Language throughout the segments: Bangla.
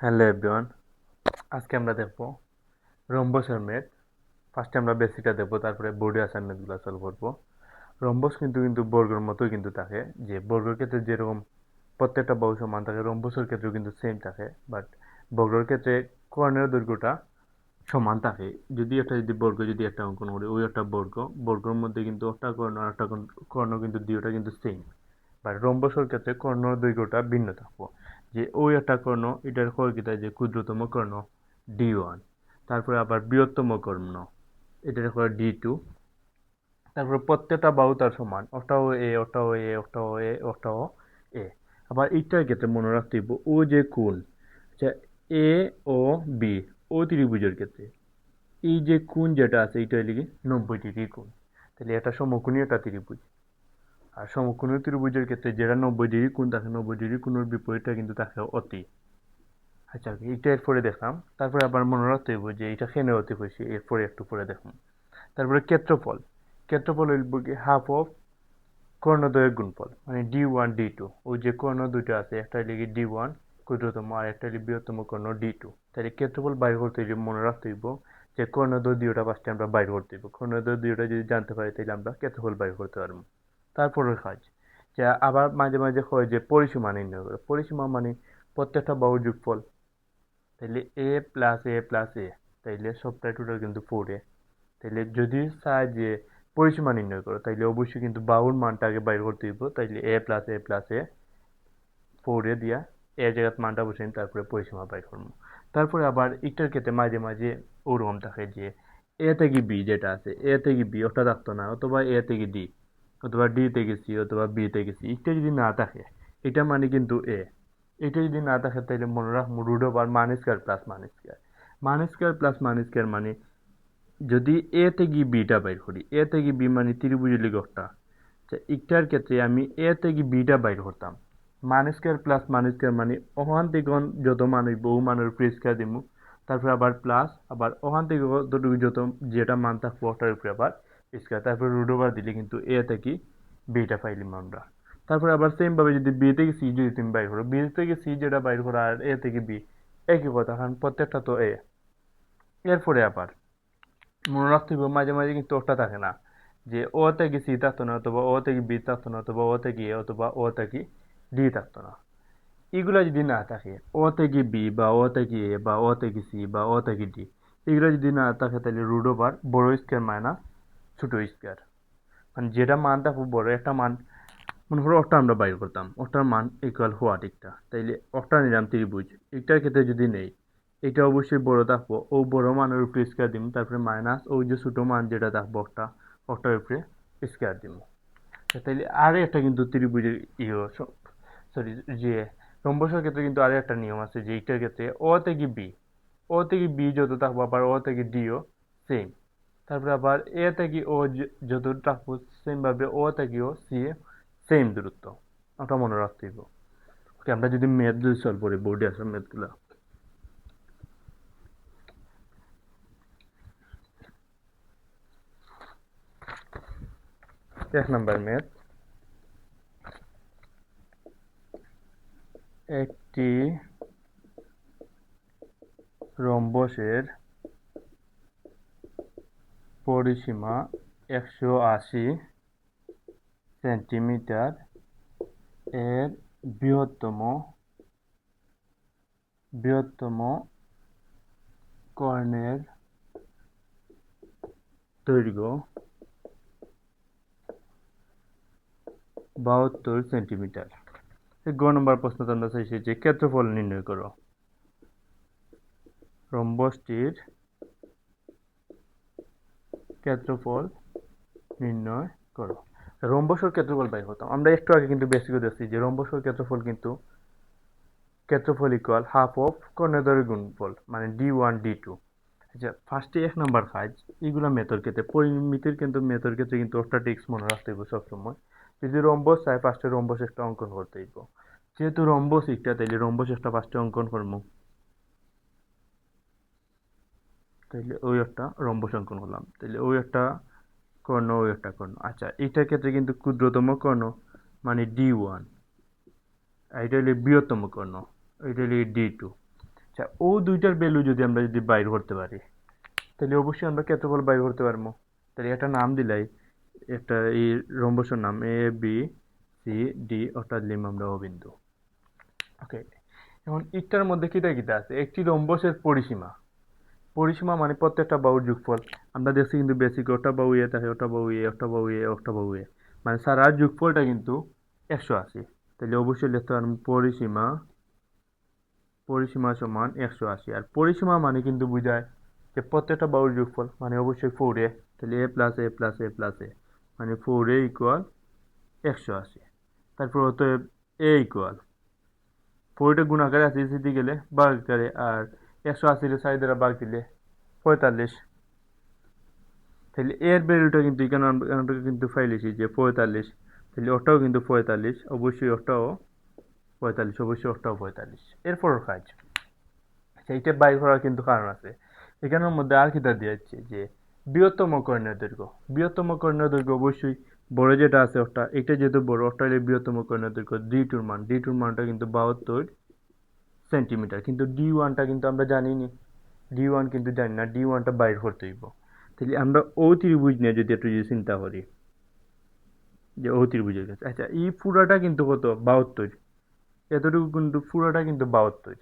হ্যালো এভরিওয়ান, আজকে আমরা দেখবো রম্বসের ম্যাথ। ফার্স্টে আমরা বেসিকটা দেখবো, তারপরে বোর্ডে আসার ম্যাথগুলো সলভ করবো। রম্বস কিন্তু বর্গের মতোই কিন্তু থাকে, যে বর্গের ক্ষেত্রে যেরকম প্রত্যেকটা বাহু সমান থাকে, রম্বসের ক্ষেত্রেও কিন্তু সেম থাকে। বাট বর্গের ক্ষেত্রে কর্ণের দৈর্ঘ্যটা সমান থাকে। যদি বর্গ যদি একটা অঙ্কন করি, ওই একটা বর্গের মধ্যে কিন্তু একটা কর্ণ আর একটা কর্ণ কিন্তু দুইটা কিন্তু সেম। বাট রম্বসের ক্ষেত্রে কর্ণ দৈর্ঘ্যটা ভিন্ন থাকবো। যে ওই একটা কর্ণ, এটার কর্কিতা যে ক্ষুদ্রতম কর্ণ D1, তারপরে আবার বৃহত্তম কর্ণ এটার করে D2, তারপরে প্রত্যেকটা বাহু তার সমান, ওটাও এ ওটাও এ ওটাও এ ওটাও এ। আবার এইটার ক্ষেত্রে মনে রাখতে হইব, ও যে কোণ, আচ্ছা, এ ও বি, ও ত্রিভুজের ক্ষেত্রে এই যে কোণ যেটা আছে এটা হইলে কি 90 ডিগ্রি কোণ। তাহলে এটা সমকোণী, এটা ত্রিভুজ। আর সমকোণী ত্রিভুজের ক্ষেত্রে যেটা 90 ডিগ্রি কোণ থাকে, 90 ডিগ্রি কোণের বিপরীতটা কিন্তু থাকে অতি। আচ্ছা, এইটা এরপরে দেখলাম। তারপরে আবার মনে রাখতে হইব যে এটা কেন অতি হয়েছে, এরপরে একটু পরে দেখলাম। তারপরে ক্ষেত্রফল। ক্ষেত্রফল হইব কি হাফ অফ কর্ণদ্বয়ের গুণফল, মানে D1 D2। ওই যে কর্ণ দুইটা আছে, একটা লিখি D1 ক্ষুদ্রতম আর একটা লিখি বৃহত্তম কর্ণ D2। তাহলে ক্ষেত্রফল বাইর করতে হইলে মনে রাখতে হইব যে কর্ণদ্বয় দুইটা ফার্স্টে আমরা বাইর করতে হইব। কর্ণদ্বয় দুইটা যদি জানতে পারি তাহলে আমরা ক্ষেত্রফল বাইর করতে পারবো। তারপরের কাজ, যে আবার মাঝে মাঝে হয় যে পরিসীমা নির্ণয় করে। পরিসীমা মানে প্রত্যেকটা বাহুর যোগফল। তাইলে a প্লাস a, তাইলে সবটাই টোটাল কিন্তু 4a। তাইলে যদি চায় যে পরিসীমা নির্ণয় করো, তাইলে অবশ্যই কিন্তু বাহুর মানটা আগে বাইর করতে হইব। তাইলে a প্লাস a 4a দিয়া এ জায়গাত মানটা বসে তারপরে পরিসীমা বাইর করবো। তারপরে আবার একটার ক্ষেত্রে মাঝে মাঝে ওরকম থাকে যে এ থেকে বি যেটা আছে, এ থেকে বি ওটা থাকতো না, অথবা এ থেকে ডি, অথবা ডি থেকে সি, অথবা বি থেকে সি, এটা যদি না থাকে এটা মানে কিন্তু এ। এটা যদি না থাকে তাহলে মনে রাখবো রুট ওভার মান স্কয়ার প্লাস মান স্কয়ার। মান স্কয়ার প্লাস মান স্কয়ার মানে যদি এ থেকে বিটা বাইর করি, এ থেকে বি মানে ত্রিভুজের লিগটা, ইটার ক্ষেত্রে আমি এ থেকে বিটা বাইর করতাম। মান স্কয়ার প্লাস মান স্কয়ার মানে ওখান থেকে যত মান হইব ও মানের উপরে স্কয়ার দিমু, তারপরে আবার প্লাস, আবার ওখান থেকে যতটুকু যত যেটা মান থাকবো ওটার উপরে আবার স্কয়ার, তারপরে রুট ওভার দিলে কিন্তু এ থেকে বিটা পাইলাম আমরা। তারপরে আবার সেম ভাবে যদি বি থেকে সি যদি তুমি বাইর করো, বি থেকে সি যেটা বাইর করো আর এ থেকে বি একই কথা, কারণ প্রত্যেকটা তো এ। এরপরে আবার মনে রাখতে হবে মাঝে মাঝে কিন্তু ওটা থাকে না, যে ও থেকে সি থাকতো না, অথবা ও থেকে বি থাকতো না, অথবা ও থেকে এ, অথবা ও থেকে ডি থাকতো না। এগুলো যদি না থাকে, ও থেকে বি বা ও থেকে এ বা ও থেকে সি বা ও থেকে ডি, এগুলো যদি না থাকে তাহলে রুট ওভার বড় স্কয়ার মাইনাস ছোট স্কয়ার, মানে যেটা মান থাকবো বড় একটা মান, মনে করো ওটা আমরা বাইর করতাম, ওটার মান ইকুয়াল হোয়াট একটা, তাইলে ওটা নিলাম ত্রিভুজ। এটার ক্ষেত্রে যদি নেই, এটা অবশ্যই বড় থাকবো, ও বড় মানের উপরে স্কয়ার দিব, তারপরে মাইনাস ওই যে ছোট মান যেটা থাকবো ওটা, ওটার উপরে স্কয়ার দিব। তাইলে আর একটা কিন্তু ত্রিভুজের সরি, যে রম্বসের ক্ষেত্রে কিন্তু আরো একটা নিয়ম আছে, যে এটার ক্ষেত্রে ও থেকে বি যত থাকবো আবার ও থেকে ডিও সেম। তারপরে আবার এ থেকে ও যত থাকবো সেম ভাবে ও থেকেও সি সেম দূরত্ব, ওটা মনে রাখতে হইব। ওকে, আমরা যদি ম্যাথ যদি সলভ করি, বোর্ডে আসা ম্যাথগুলো। 1 নম্বর ম্যাথ, একটি রম্বসের পরিসীমা 180 সেন্টিমিটার, এর বৃহত্তম বৃহত্তম কর্ণের দৈর্ঘ্য 72 সেন্টিমিটার। গ নম্বর প্রশ্ন তোমরা চাইছে যে ক্ষেত্রফল নির্ণয় করো। রম্বসটির ক্ষেত্রফল নির্ণয় করো। রম্বসের ক্ষেত্রফল বাই হতাম আমরা একটু আগে কিন্তু বেসিক দেখছি যে রম্বসের ক্ষেত্রফল কিন্তু ক্ষেত্রফল ইকুয়াল হাফ অফ কর্ণের গুণফল, মানে D1 D2। আচ্ছা, ফার্স্টে 1 নম্বর কাজ, এইগুলা মেথর ক্ষেত্রে পরিমিতির কিন্তু মেথর ক্ষেত্রে কিন্তু একটা টিক্স মনে রাখতে হইব সবসময়। যদি রম্বস চাই ফার্স্টে রম্বস একটা অঙ্কন করতে হইব। যেহেতু রম্বস একটা, তাইলে রম্বস একটা ফার্স্টে অঙ্কন করবো। তাইলে ওই একটা রম্বস অঙ্কন করলাম, তাইলে ওই একটা কর্ণ, ওই একটা কর্ণ। আচ্ছা, এটার ক্ষেত্রে কিন্তু ক্ষুদ্রতম কর্ণ মানে D1, আর এটা হলে বৃহত্তম কর্ণ, এটা হলে D2। আচ্ছা, ও দুইটার ভ্যালু যদি আমরা যদি বাইর করতে পারি, তাহলে অবশ্যই আমরা ক্ষেত্রফল বাইর করতে পারবো। তাহলে একটা নাম দিলাই, একটা এই রম্বসের নাম এ বি সি ডি, অর্থাৎ লিম আমরা ও বিন্দু। ওকে, এখন ইটার মধ্যে কিটা কিটা আছে, একটি রম্বসের পরিসীমা। পরিসীমা মানে প্রত্যেকটা বাহুর যোগফল। আমরা দেখছি কিন্তু বেসিক ওটা বাহু এ থাকে, ওটা বাহু এ, ওটা বাহু এ, ওটা বাহু এ, মানে সারা যোগফলটা কিন্তু 180। তাহলে অবশ্যই লিখতে পারবো পরিসীমা, পরিসীমা সমান 180। আর পরিসীমা মানে কিন্তু বোঝায় যে প্রত্যেকটা বাহুর যোগফল, মানে অবশ্যই 4a। তাহলে এ প্লাস এ প্লাস এ প্লাস এ, মানে 4a ইকুয়াল 180। তারপর অতএব এ ইকুয়াল 4টা গুণ আকারে আছে, সিটি গেলে ভাগ আকারে, আর 180 4 দ্বারা ভাগ দিলে 45। তাহলে এর ভ্যালুটা কিন্তু এখানে আমরা কিন্তু ফাইলেছি যে 45। তাহলে ওটাও কিন্তু 45, অবশ্যই ওটাও 45, অবশ্যই ওটাও 45। এরপর কাজ, সেইটা বাইর করার কিন্তু কারণ আছে। এখানের মধ্যে আর কিটা দিয়েছে যে বৃহত্তম কর্ণের দৈর্ঘ্য। বৃহত্তম কর্ণের দৈর্ঘ্য অবশ্যই বড় যেটা আছে ওটা, এটা যেহেতু বড়, ওটা হলে বৃহত্তম কর্ণের দৈর্ঘ্য। ডি টুর মান, ডি টুর মানটা কিন্তু 72 সেন্টিমিটার, কিন্তু ডি ওয়ানটা কিন্তু আমরা জানি নি, ডি ওয়ান কিন্তু জানি না, ডি ওয়ানটা বাইর করতে হইব। তাহলে আমরা ও ত্রিভুজ নিয়ে যদি একটু যদি চিন্তা করি, যে ও ত্রিভুজের কাছে, আচ্ছা এই পুরাটা কিন্তু কত, 72, এতটুকু কিন্তু পুরাটা কিন্তু 72।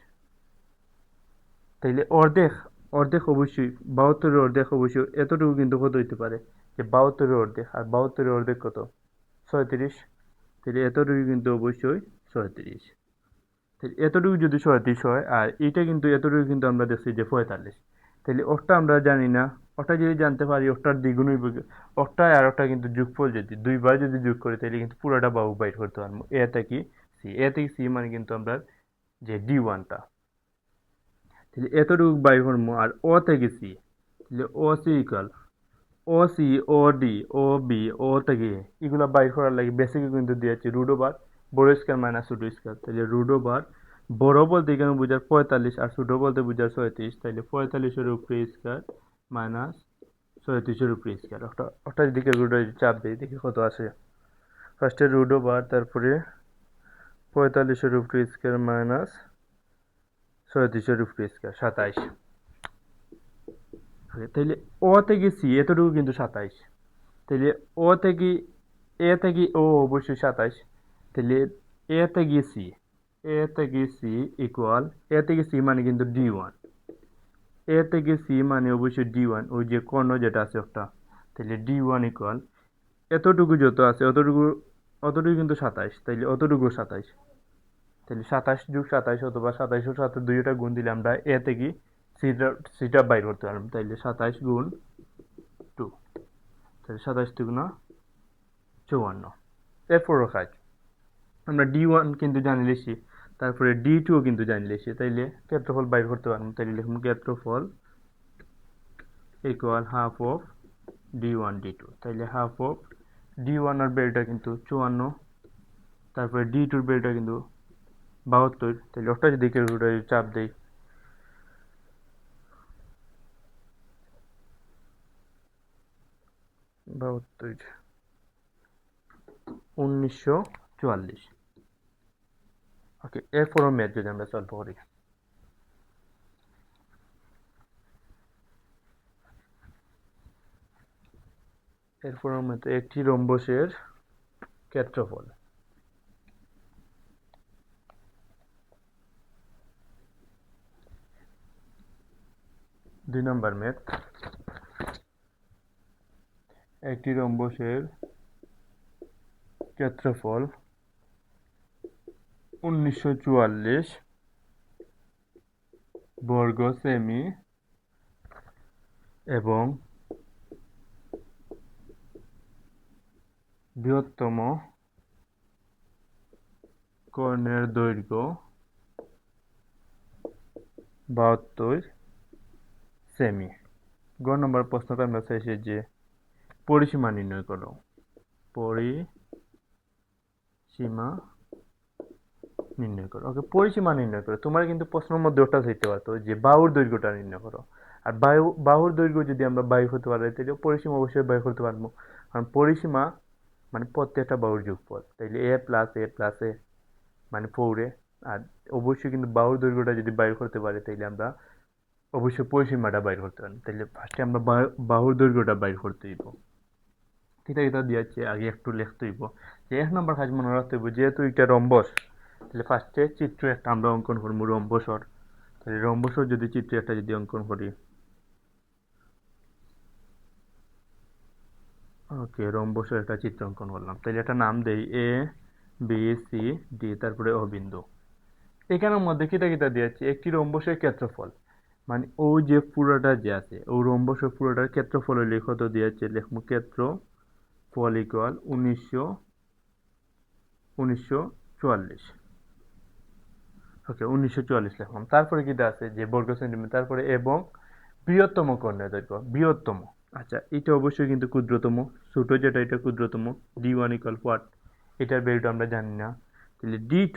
তাইলে অর্ধেক, অর্ধেক অবশ্যই 72-এর অর্ধেক অবশ্যই এতটুকু কিন্তু কত হইতে পারে, যে 72-এর অর্ধেক, আর 72-এর অর্ধেক কত, 36। তাহলে এতটুকু কিন্তু অবশ্যই 36। তাহলে এতটুকু যদি 37 হয়, আর এটা কিন্তু এতটুকু কিন্তু আমরা দেখছি যে 45। তাহলে ওটা আমরা জানি না, ওটা যদি জানতে পারি ওটার দ্বিগুণ হইব। ওটা আর ওটা কিন্তু যোগফল যদি দুইবার যদি যোগ করি, তাহলে কিন্তু পুরোটা বাহু বাইর করতে পারবো। এ থেকে সি, এ থেকে সি মানে কিন্তু আমরা যে ডি ওয়ানটা, তাহলে এতটুকু বাইর করবো। আর ও থেকে সি, তাহলে ও সি ইকুয়াল ও সি, ও ডি, ও বি, ও থেকে এ, এগুলো বাইর করার লাগে বেসিকে কিন্তু দিয়েছি রুট ওভার বড় স্কয়ার মাইনাস ছোট স্কয়ার। তাহলে রুট ওভার বড় বলতে এখানে বোঝার 45, আর ছোট বলতে বোঝার 37। তাহলে 45-এর উপরে স্কয়ার মাইনাস 37-এর উপরে স্কয়ার। ওটা ওটার দিকে রুট চাপ দিই, দেখি কত আসে। ফার্স্টে রুট ওভার, তারপরে 45-এর উপরে স্কয়ার মাইনাস 37-এর উপরে স্কয়ার, 27। তাইলে ও থেকে সি এতটুকু কিন্তু 27। তাহলে ও থেকে এ থেকে ও অবশ্যই 27। তাহলে এ থেকে সি, এ থেকে সি ইকুয়াল, এ থেকে সি মানে কিন্তু ডি ওয়ান, এ থেকে সি মানে অবশ্যই ডি ওয়ান, ওই যে কর্ণ যেটা আছে ওটা। তাহলে ডি ওয়ান ইকুয়াল এতটুকু যত আছে অতটুকু, অতটুকু কিন্তু 27। তাইলে অতটুকু 27। তাহলে 27 যোগ 27, অথবা 27-এর সাথে দুইটা গুণ দিলে আমরা এ থেকে সিটা সিটা বাইর করতে পারবো। তাইলে 27 গুণ 2, তাহলে 27 দুগুণা 54। এরপরও কাজ, আমরা ডি ওয়ান কিন্তু জানি লিখছি, তারপরে ডি টুও কিন্তু জানি লিখছি। তাইলে ক্ষেত্রফল বাইর করতে পারবো। তাইলে লিখুন ক্ষেত্রফল equal half of D one D two. তাইলে হাফ অফ ডি ওয়ান আর বেলটা কিন্তু 54, তারপরে ডি টুর বেলটা কিন্তু 72। তাহলে ওটা যদি চাপ দেই, 72 1944। ওকে, এরপরও ম্যাথ যদি আমরা সলভ করি, এরপরের মতো একটি রম্বসের ক্ষেত্রফল। 2 নম্বর ম্যাথ, একটি রম্বসের ক্ষেত্রফল 1944 বর্গ সেমি এবং বৃহত্তম কর্ণের দৈর্ঘ্য 72 সেমি। গ নম্বর প্রশ্নটা আমরা চাইছি যে পরিসীমা নির্ণয় করো। পরিসীমা নির্ণয় করো। ওকে, পরিসীমা নির্ণয় করো। তোমার কিন্তু প্রশ্নের মধ্যে ওটা চাইতে পারতো যে বাহুর দৈর্ঘ্যটা নির্ণয় করো। আর বাহুর দৈর্ঘ্য যদি আমরা বাইর করতে পারি, তাহলে পরিসীমা অবশ্যই বাইর করতে পারবো। কারণ পরিসীমা মানে প্রত্যেকটা বাহুর যোগফল। তাইলে এ প্লাস এ প্লাস এ মানে 4a, আর অবশ্যই কিন্তু বাহুর দৈর্ঘ্যটা যদি বাইর করতে পারি তাইলে আমরা অবশ্যই পরিসীমাটা বাইর করতে পারি। তাইলে ফার্স্টে আমরা বাহুর দৈর্ঘ্যটা বাইর করতে হইব। কিতা কিতা দিয়েছে আগে একটু লিখতে হইব। যে 1 নম্বর কাজ মনে রাখতে হইব, যেহেতু এটা রম্বস, তাহলে ফার্স্টে চিত্র একটা আমরা অঙ্কন করবো রম্বসর। তাহলে রম্বসর যদি চিত্র একটা যদি অঙ্কন করি, ওকে রম্বসের একটা চিত্র অঙ্কন করলাম। তাহলে একটা নাম দেই এ বি সি ডি, তারপরে ও বিন্দু। এখানের মধ্যে কিতা কিতা দিয়েছে, একটি রম্বসের ক্ষেত্রফল, মানে ও যে পুরোটা যে আছে ও রম্বসের পুরোটার ক্ষেত্রফল হইলে কত দিয়েছে, লিখবো ক্ষেত্রফল ইকুয়াল 1944। ওকে 1944 লিখলাম। তারপরে কিটা আছে যে বর্গ সেন্টিমিটার, তারপরে এবং বৃহত্তম কর্ণের দৈর্ঘ্য, বৃহত্তম। আচ্ছা এটা অবশ্যই কিন্তু ক্ষুদ্রতম, ছোট যেটা এটা ক্ষুদ্রতম। D1 ইকুয়াল হোয়াট, এটার ভ্যালুটা আমরা জানি না। তাহলে D2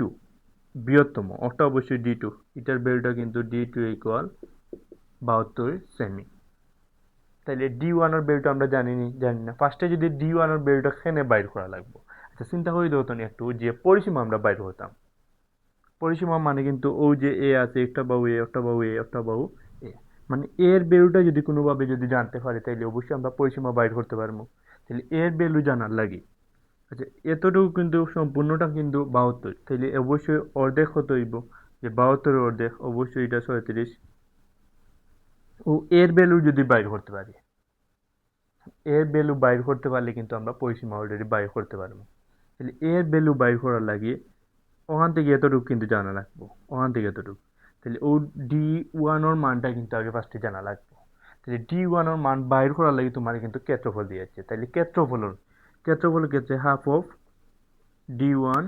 বৃহত্তম, ওটা অবশ্যই D2, এটার ভ্যালুটা কিন্তু D2 ইকুয়াল 72 সেমি। তাহলে D1 এর ভ্যালুটা আমরা জানি না। ফার্স্টে যদি D1 এর ভ্যালুটা এখানে বাইর করা লাগবে। আচ্ছা চিন্তা করে হতো না একটু, যে পরিসীমা আমরা বাইর হতাম, পরিসীমা মানে কিন্তু ও যে এ আছে, একটা বাহু এ, একটা বাহু এ, একটা বাহু এ, মানে এর ভ্যালুটা যদি কোনোভাবে যদি জানতে পারি তাহলে অবশ্যই আমরা পরিসীমা বাইর করতে পারবো। তাহলে এর ভ্যালু জানার লাগে, আচ্ছা এতটুকু কিন্তু সম্পূর্ণটা কিন্তু 72, তাহলে অবশ্যই অর্ধেক হতে হইব, যে 72 অর্ধেক অবশ্যই এটা 37। ও এর ভ্যালু যদি বাইর করতে পারি, এর ভ্যালু বাইর করতে পারলে কিন্তু আমরা পরিসীমা অলরেডি বাইর করতে পারবো। তাহলে এর ভ্যালু বাইর করার লাগে ওখান থেকে এতটুকু কিন্তু জানা লাগবো, ওখান থেকে এতটুকু। তাহলে ও D1 ওর মানটা কিন্তু আগে ফার্স্টে জানা লাগবে। তাহলে D1 ওর মান বাইর করার লাগে তোমার কিন্তু ক্ষেত্রফল দিয়েছে। তাহলে ক্ষেত্রফলের ক্ষেত্রে half of D1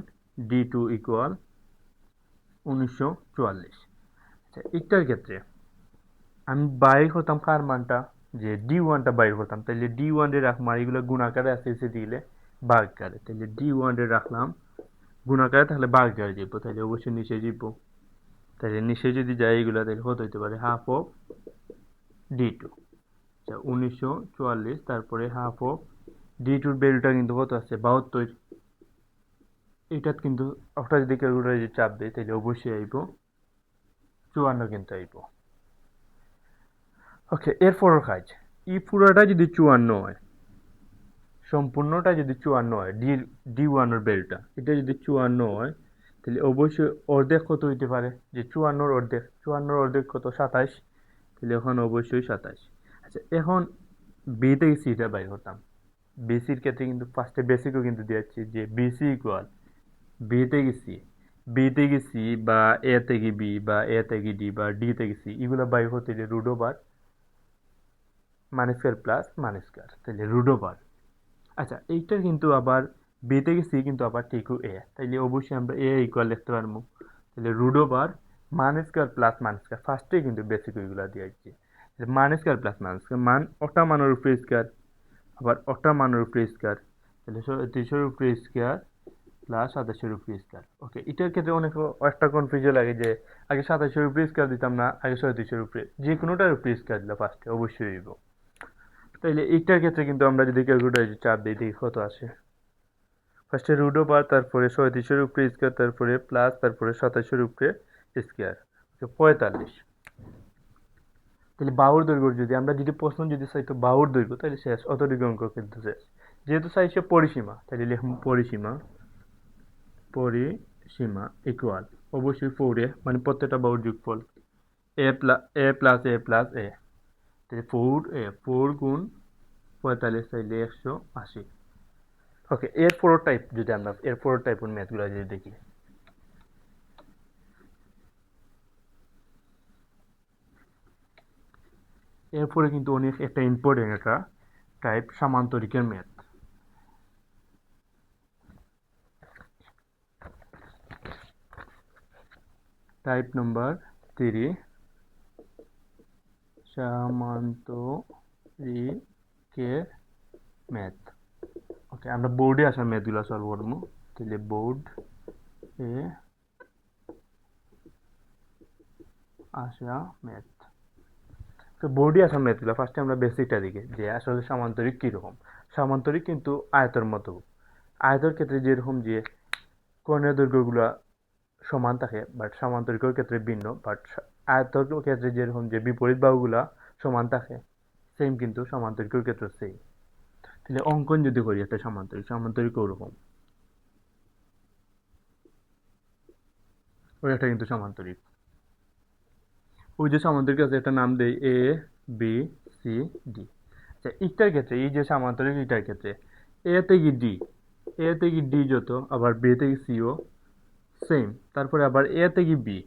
D2 equal 1944। আচ্ছা এটার ক্ষেত্রে আমি বাইর করতাম কার মানটা, যে D1টা বাইর করতাম। তাহলে D1 এ রাখলাম, আর এগুলো গুণাকারে আছে এসে দিলে ভাগকারে। তাহলে D1 এ রাখলাম গুণাকারে, তাহলে ভাগকারে যাব, তাহলে অবশ্যই নিচে যাব। তাহলে নিচে যদি যাই এগুলো তাহলে কত হইতে পারে, হাফ অফ D2। আচ্ছা 1944, তারপরে হাফ অফ D2 এর ভ্যালুটা কিন্তু কত আছে, 72। এটা কিন্তু একটা যদি ক্যালকুলেটরে চাপ দেয় তাহলে অবশ্যই আইব 54 কিন্তু আইব। ওকে এরপরের কাজ, এই পুরোটা যদি 54 হয়, সম্পূর্ণটা যদি 54 হয়, D1 এর ভ্যালুটা এটা যদি 54 হয়, তাহলে অবশ্যই অর্ধেক কত হইতে পারে, যে 54 অর্ধেক, 54 অর্ধেক কত 27, তাহলে এখন অবশ্যই 27। আচ্ছা এখন বি থেকে সিটা বাইর করতাম। বিসির ক্ষেত্রে কিন্তু ফার্স্টে বেসিকও কিন্তু দিয়েছি, যে বিসি ইকুয়াল বি থেকে সি, বি থেকে সি বা এ থেকে বি বা এ থেকে ডি বা ডি থেকে সি, এগুলো বাইর করতে হলে রুট ওভার মান স্কয়ার প্লাস মান স্কয়ার, তাহলে রুট ওভার। আচ্ছা এইটার কিন্তু আবার বি থেকে সি কিন্তু আবার ঠিক এ, তাইলে অবশ্যই আমরা এ ইকুয়াল লিখতে পারবো। তাহলে রুট ওভার মান স্কয়ার প্লাস মান স্কয়ার, ফার্স্টে কিন্তু বেসিক ওইগুলো দিয়েছি। মান স্কয়ার প্লাস মান স্কয়ার, মান ওটা মানের উপরে স্কয়ার, আবার ওটা মানের উপরে স্কয়ার, তাহলে 300 এর উপরে স্কয়ার প্লাস 27 এর উপরে স্কয়ার। ওকে এটার ক্ষেত্রে অনেক একটা কনফিউজন লাগে, যে আগে 27 এর উপরে স্কয়ার দিতাম না, আগে 37 এর উপরে, যে কোনোটার উপরে স্কয়ার দিলে ফার্স্টে অবশ্যই হইব। তাইলে এইটার ক্ষেত্রে কিন্তু আমরা যদি ক্যালকুলেটরে চাপ দিই দেখি কত আসে। ফার্স্টে রুট ওভার, তারপরে 37 এর উপরে স্কয়ার, তারপরে প্লাস, তারপরে 27 এর উপরে স্কয়ার, 45। তাহলে বাহুর দৈর্ঘ্য যদি আমরা যদি প্রশ্ন যদি চাইতো বাহুর দৈর্ঘ্য, তাহলে শেষ, অতটুকু অঙ্ক কিন্তু শেষ। যেহেতু চাইছে পরিসীমা, তাহলে লিখব পরিসীমা ইকুয়াল অবশ্যই 4a, মানে প্রত্যেকটা বাহুর যোগফল a প্লাস a, তাহলে 4 গুণ 45, তাইলে 180। ওকে এর টাইপ যদি আমরা এর টাইপের ম্যাথগুলো যদি দেখি, এরপরে কিন্তু অনেক একটা ইম্পর্টেন্ট একটা টাইপ সামান্তরিকের ম্যাথ। টাইপ নাম্বার 3, সামান্তরিকের ম্যাথ। ওকে আমরা বোর্ডে আসা ম্যাথগুলো সলভ করবো। তাহলে বোর্ড এ আসা ম্যাথ, তো বোর্ডে আসা ম্যাথগুলো ফার্স্টে আমরা বেসিকটা দিকে, যে আসলে সামান্তরিক কীরকম। সামান্তরিক কিন্তু আয়তের মতো, আয়তের ক্ষেত্রে যেরকম যে কর্ণের দৈর্ঘ্যগুলো সমান থাকে, বাট সামান্তরিকের ক্ষেত্রে ভিন্ন। বাট আয়তর ক্ষেত্রে যেরকম যে বিপরীত বাহুগুলা সমান থাকে, সেম কিন্তু সামান্তরিকের ক্ষেত্রে সেম। তাহলে অঙ্কন যদি করি একটা সামান্তরিক, সামান্তরিক ওরকম, ওই একটা কিন্তু সামান্তরিক। ওই যে সামান্তরিক আছে একটা নাম দেই এ বি সি ডি। আচ্ছা ইটার ক্ষেত্রে, এই যে সামান্তরিক ইটার ক্ষেত্রে এ থেকে ডি, এ থেকে ডি যত, আবার বি থেকে সিও সেম, তারপরে আবার এ থেকে বি,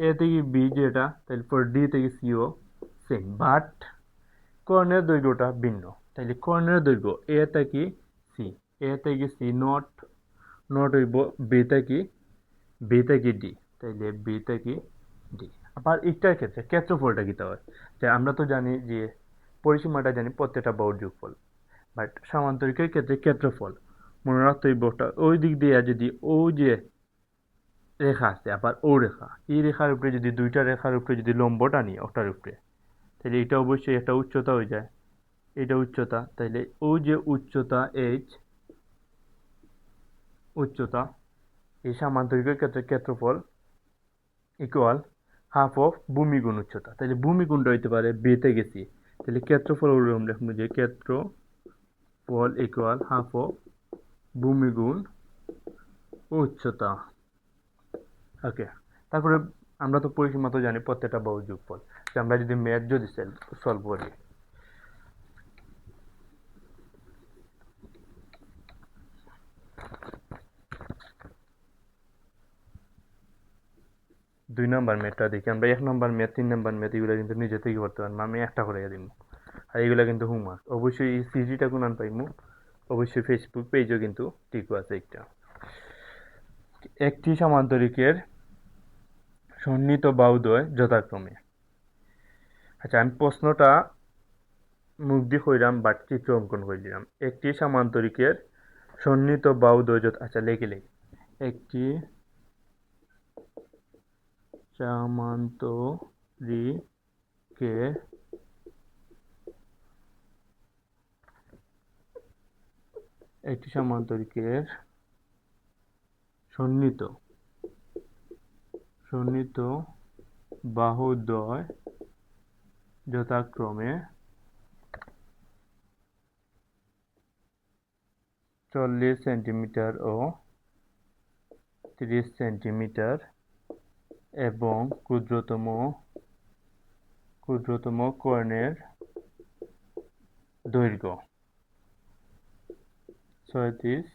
এ থেকে বি যেটা, তারপর ডি থেকে সিও সেম, বাট কর্ণের দৈর্ঘ্যটা ভিন্ন। তাইলে কর্ণের দৈর্ঘ্য এ থেকে সি, এ থেকে সি নট, নট হইব বি থেকে, বি থেকে ডি, তাইলে বি থেকে ডি। আবার ইটার ক্ষেত্রে ক্ষেত্রফলটা কিতা হয়, যে আমরা তো জানি যে পরিসীমাটা জানি প্রত্যেকটা বাহুর যোগফল, বাট সামান্তরিকের ক্ষেত্রে ক্ষেত্রফল মনে রাখতে হইব ওই দিক দিয়ে যদি ও যে রেখা আছে, আবার ও রেখা, এই রেখার উপরে যদি দুইটা রেখার উপরে যদি লম্ব টানি ওটার উপরে, তাহলে এটা অবশ্যই একটা উচ্চতা হয়ে যায়, এটা উচ্চতা। তাইলে ও যে উচ্চতা এইচ, উচ্চতা, এই সামান্তরিকের ক্ষেত্রে ক্ষেত্রফল ইকুয়াল হাফ অফ ভূমি গুণ উচ্চতা। তাহলে ভূমি গুণটা হইতে পারে বি থেকে সি, তাহলে ক্ষেত্রফল ওরকম লিখবো যে ক্ষেত্রফল ইকুয়াল হাফ অফ ভূমি গুণ উচ্চতা। ওকে, তারপরে আমরা তো পরিসীমা তো জানি প্রত্যেকটা বাহুর যোগফল, যে আমরা যদি ম্যাথ যদি সলভ করি, দুই নম্বর ম্যাথটা দেখি আমরা, 1 নম্বর ম্যাথ 3 নম্বর ম্যাথ এগুলো কিন্তু নিজে থেকে করতে পারবো, আমি একটা করে দিব। আর এগুলো কিন্তু হোমওয়ার্ক, অবশ্যই এই সিজিটা কোন পাইমু, অবশ্যই ফেসবুক পেজও কিন্তু ঠিকও আছে একটা। একটি সমান্তরিকের সন্নিহিত বাহুদ্বয় যথাক্রমে, আচ্ছা আমি প্রশ্নটা মুখ দিয়ে কইরাম বাট চিত্র অঙ্কন করে দিলাম। একটি সমান্তরিকের সন্নিহিত বাহুদ্বয় আচ্ছা লেখে লেখি, একটি সামান্তরিকের একটি সমান্তরিকের সন্নিহিত সন্নিহিত বাহুদ্বয় যথাক্রমে 40 সেন্টিমিটার ও 30 সেন্টিমিটার এবং ক্ষুদ্রতম কর্ণের দৈর্ঘ্য 36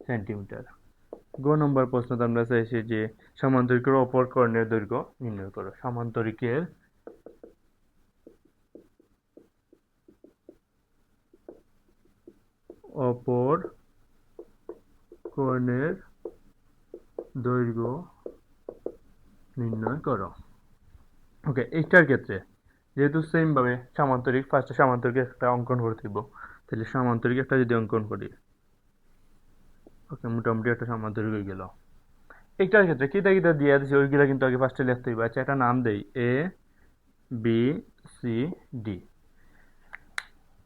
সেন্টিমিটার। গ নম্বর প্রশ্নটা আমরা চাইছি যে সমান্তরিকের অপর কর্ণের দৈর্ঘ্য নির্ণয় করো। সমান্তরিকের অপর কর্ণের দৈর্ঘ্য নির্ণয় করো। ওকে, এইটার ক্ষেত্রে যেহেতু সেম ভাবে সামান্তরিক, ফার্স্টে সামান্তরিক একটা অঙ্কন করতে দিব, তাহলে সামান্তরিক একটা যদি অঙ্কন করি, ওকে মোটামুটি একটা সামান্তরিক হয়ে গেল। এইটার ক্ষেত্রে কিতা কিতা দিয়ে দিছি ওইগুলা কিন্তু আগে ফার্স্টে লিখতে হইবে। আচ্ছা একটা নাম দেই এ বি সি ডি।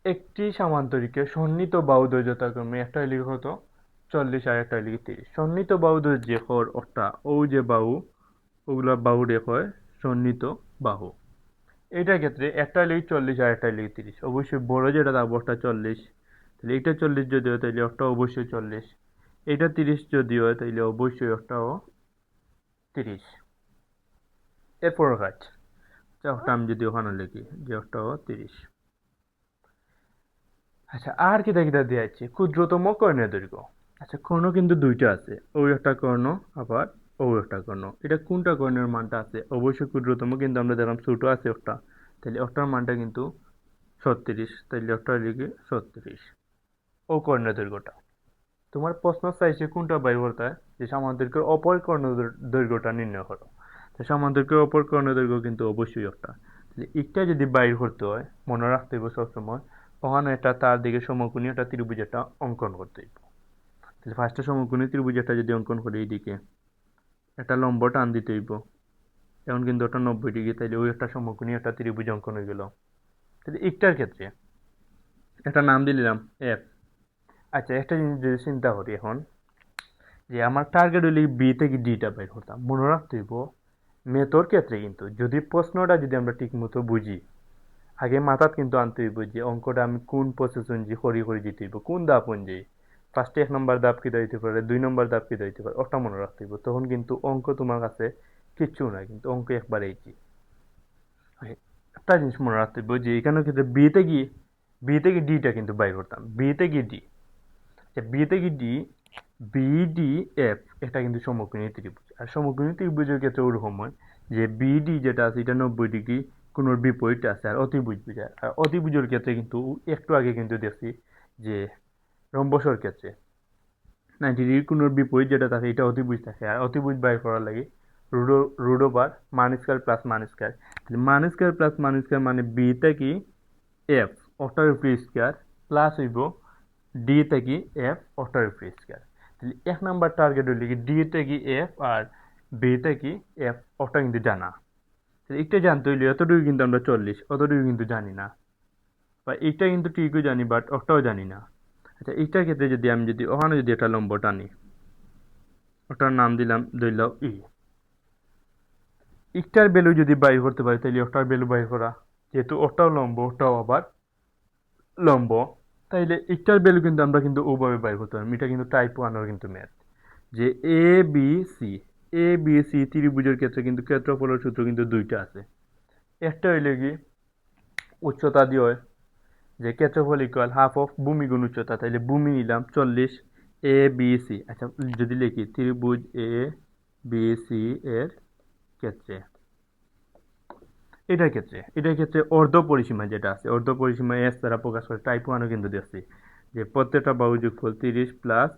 একটি সমান্তরিকের সন্নিহিত বাহুদ্বয় যথাক্রমে একটা হইলে কত 40 আর একটা হইলে 30। সন্নিহিত বাহুদ্বয় যে কর ওটা ও যে বাহু, ওগুলা বাহু রে হয় সন্নিহিত বাহু। এইটার ক্ষেত্রে একটা হইলে 40 আর একটা হইলে 30, অবশ্যই বড় যেটা থাকবো ওটা 40, তাহলে এটা 40 যদি হয় তাহলে ওটা অবশ্যই 40, এটা 30 যদি হয় তাহলে অবশ্যই ওটাও 30। এরপর কাজ ওটা আমি যদি ওখানে লিখি যে ওটাও 30। আচ্ছা আর কিতা কিতা দেওয়া আছে, ক্ষুদ্রতম কর্ণের দৈর্ঘ্য। আচ্ছা কর্ণ কিন্তু দুইটা আছে, ওই একটা কর্ণ আবার ও একটা কর্ণ, এটা কোনটা কর্ণের মানটা আছে, অবশ্যই ক্ষুদ্রতম, কিন্তু আমরা দেখলাম ছোট আছে ওটা, তাহলে ওটার মানটা কিন্তু 36, তাহলে ওটা লিখি 36 ও কর্ণের দৈর্ঘ্যটা। তোমার প্রশ্ন চাইছে কোনটা বাইর করতে হয়, যে সমান্তরিকের অপর কর্ণ দৈর্ঘ্যটা নির্ণয় করো। তো সমান্তরিকের অপর কর্ণ দৈর্ঘ্য কিন্তু অবশ্যই একটা, তাহলে একটা যদি বাইর করতে হয় মনে রাখতে হবে সবসময় ওখানে একটা তার দিকে সমকোণী একটা ত্রিভুজ একটা অঙ্কন করতে হইব। তাহলে ফার্স্টে সমকোণী ত্রিভুজ একটা যদি অঙ্কন করি, এইদিকে একটা লম্ব টান দিতে হইব, এখন কিন্তু ওটা 90 ডিগ্রি, তাইলে ওই একটা সমকোণী একটা ত্রিভুজ অঙ্কন হয়ে গেল। তাহলে একটার ক্ষেত্রে একটা নাম দিলাম এফ। আচ্ছা একটা জিনিস যদি চিন্তা করি এখন, যে আমার টার্গেট হইলে বি থেকে ডিটা বের করতাম। মনে রাখতে হইব মেথর ক্ষেত্রে কিন্তু যদি প্রশ্নটা যদি আমরা ঠিক মতো বুঝি, আগে মাথাত কিন্তু আনতে হইব যে অঙ্কটা আমি কোন প্রসেস অনুযায়ী করি যেতে হইব, কোন ধাপ অনুযায়ী। ফার্স্টে 1 নম্বর ধাপ কি হইতে পারে, 2 নম্বর ধাপ কি হইতে পারে, ওটা মনে রাখতে হইব। তখন কিন্তু অঙ্ক তোমার কাছে কিচ্ছু না, কিন্তু অঙ্ক একবারে ইজি। একটা জিনিস মনে রাখতে হইব যে এখানে কিন্তু বি থেকে ডিটা কিন্তু বাইর করতাম, বি থেকে ডি। বি থেকে ডি, বি ডি এফ, এটা কিন্তু সমকোণী ত্রিভুজ। আর সমকোণী ত্রিভুজের ক্ষেত্রে ওরকম হয় যে বিডি যেটা আছে এটা 90 ডিগ্রি কোণের বিপরীতে আছে। আর অতিভুজ বুঝায়, আর অতিভুজের ক্ষেত্রে কিন্তু একটু আগে কিন্তু দেখছি যে রম্বসের ক্ষেত্রে 90 ডিগ্রি কোণের বিপরীত যেটা থাকে এটা অতিভুজ থাকে। আর অতিভুজ বাইর করার লাগে রুট ওভার মান স্কয়ার প্লাস মান স্কয়ার। মান স্কয়ার প্লাস মান স্কয়ার মানে বি থেকে এফ ওটার উপরে স্কয়ার প্লাস হইব ডি থেকে এফ ওটার উপরে স্কয়ার। তাহলে 1 নম্বর টার্গেট হইলে কি ডি থেকে এফ আর বি থেকে এফ, ওটা কিন্তু জানা। তাহলে এটা জানতে হইলে এতটুকু কিন্তু আমরা 40, অতটুকু কিন্তু জানি না। বা এইটা কিন্তু ঠিকই জানি বাট ওটাও জানি না। আচ্ছা, এইটার ক্ষেত্রে যদি আমি যদি ওখানে যদি একটা লম্ব টানি, ওটার নাম দিলাম ধরল ই। একটার ভ্যালু যদি বাইর করতে পারি তাহলে ওটার ভ্যালু বাইর করা, যেহেতু ওটাও লম্ব ওটাও আবার লম্ব, তাইলে একটার ভ্যালু কিন্তু আমরা কিন্তু ওভাবে বাইর করতে পারি। এটা কিন্তু টাইপ 1 কিন্তু ম্যাথ। যে A B C, A B C ত্রিভুজের ক্ষেত্রে কিন্তু ক্ষেত্রফলের সূত্র কিন্তু দুইটা আছে। একটা হইলে কি উচ্চতা দিয়ে হয়, যে ক্ষেত্রফল ইকুয়াল হাফ অফ ভূমি গুণ উচ্চতা। তাইলে ভূমি নিলাম 40, এ বি সি। আচ্ছা, যদি লিখি ত্রিভুজ এ বি সি এর ক্ষেত্রে, এটার ক্ষেত্রে অর্ধ পরিসীমা যেটা আছে, অর্ধ পরিসীমা এস দ্বারা প্রকাশ করে। টাইপ 1 কিন্তু দেখছি যে প্রত্যেকটা বাহু যোগফল 30 প্লাস